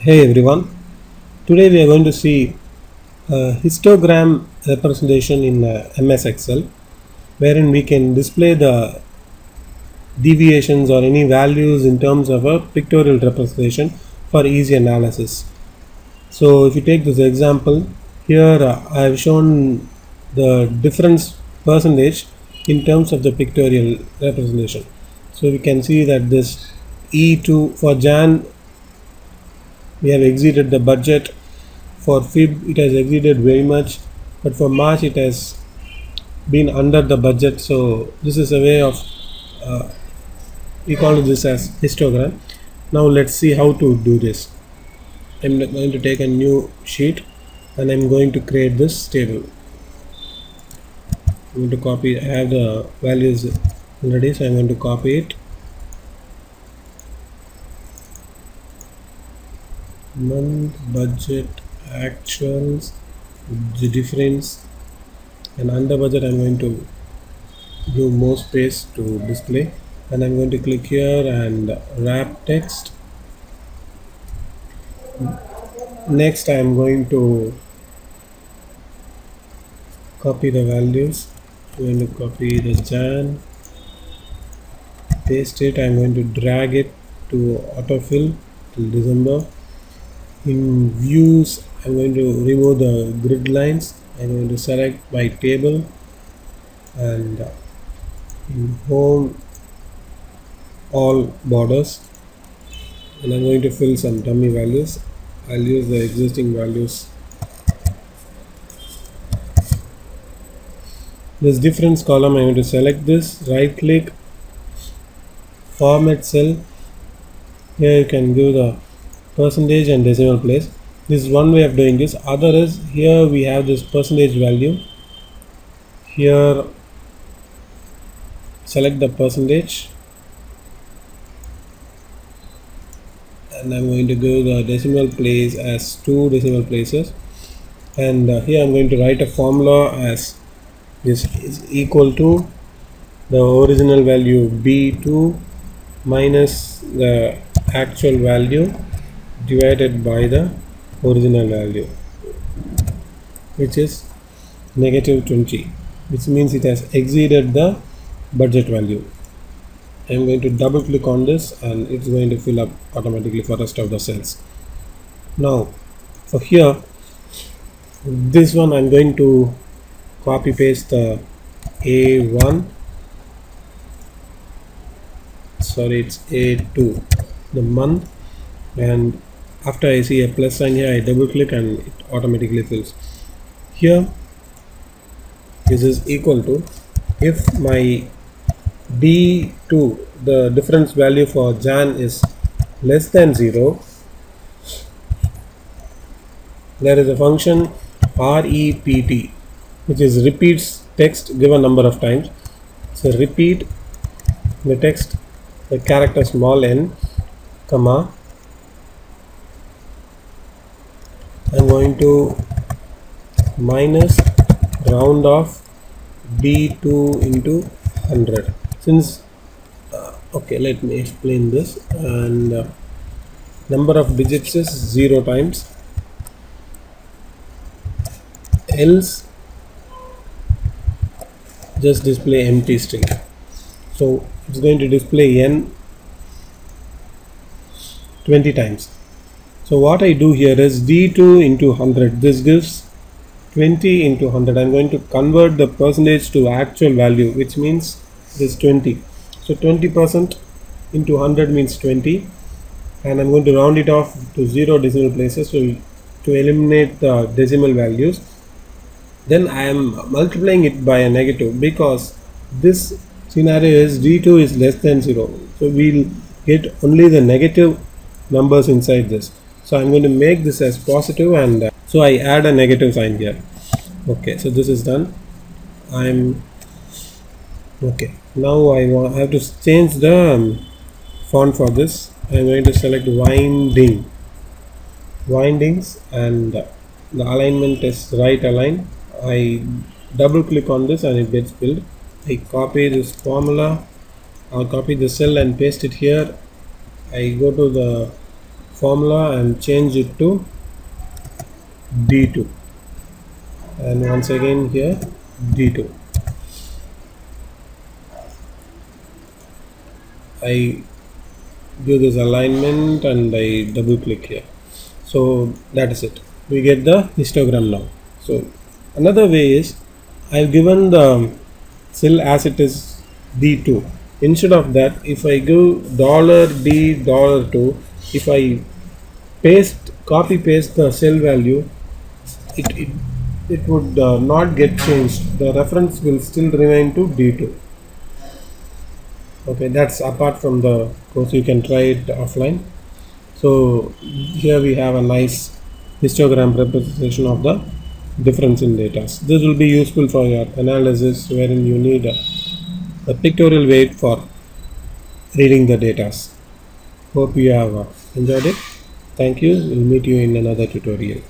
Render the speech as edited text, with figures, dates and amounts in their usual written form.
Hey everyone, today we are going to see a histogram representation in MS Excel wherein we can display the deviations or any values in terms of a pictorial representation for easy analysis. So if you take this example, here I have shown the difference percentage in terms of the pictorial representation. So we can see that this E2 for Jan we have exceeded the budget. For Feb it has exceeded very much, but for March it has been under the budget. So this is a way of we call this as histogram. Now let's see how to do this. I'm going to take a new sheet and I'm going to create this table. I'm going to copy. I have the values already, so I'm going to copy it. Month, budget, actuals, the difference, and under budget I'm going to give more space to display, and I'm going to click here and wrap text. Next I'm going to copy the values. I'm going to copy the Jan, paste it. I'm going to drag it to autofill till December. In views I'm going to remove the grid lines. I'm going to select by table, and in home all borders, and I'm going to fill some dummy values. I'll use the existing values. This difference column I'm going to select this, right click, format cell. Here you can give the percentage and decimal place. This is one way of doing this. Other is here we have this percentage value. Here select the percentage, and I'm going to give the decimal place as 2 decimal places, and here I'm going to write a formula as this is equal to the original value B2 minus the actual value divided by the original value, which is -20, which means it has exceeded the budget value. I am going to double click on this and it's going to fill up automatically for rest of the cells. Now for here, this one I'm going to copy paste the A1, sorry it's A2, the month, and after I see a plus sign here I double click and it automatically fills. Here this is equal to, if my B2, the difference value for Jan, is less than 0, there is a function rept which is repeats text given number of times. So repeat the text, the character small n, comma, I'm going to minus round off B2 into 100. Since okay, let me explain this, and number of digits is 0 times, else just display empty string. So it's going to display n 20 times. So what I do here is D2 into 100, this gives 20 into 100. I'm going to convert the percentage to actual value, which means this 20. So 20% into 100 means 20, and I'm going to round it off to 0 decimal places to eliminate the decimal values. Then I am multiplying it by a negative because this scenario is D2 is less than 0, so we'll get only the negative numbers inside this. So I'm going to make this as positive, and so I add a negative sign here. Okay, so this is done. I'm okay. Now I have to change the font for this. I'm going to select windings, and the alignment is right align. I double click on this and it gets filled. I copy this formula, I'll copy the cell and paste it here. I go to the formula and change it to D2, and once again here D2. I do this alignment and I double click here. So that is it. We get the histogram now. So another way is I've given the cell as it is D2. Instead of that, if I give $D$2, if I copy paste the cell value, it would not get changed. The reference will still remain to D2. Okay, that's apart from the course. You can try it offline. So here we have a nice histogram representation of the difference in data. This will be useful for your analysis wherein you need a pictorial weight for reading the data. Hope you have enjoyed it. Thank you. We'll meet you in another tutorial.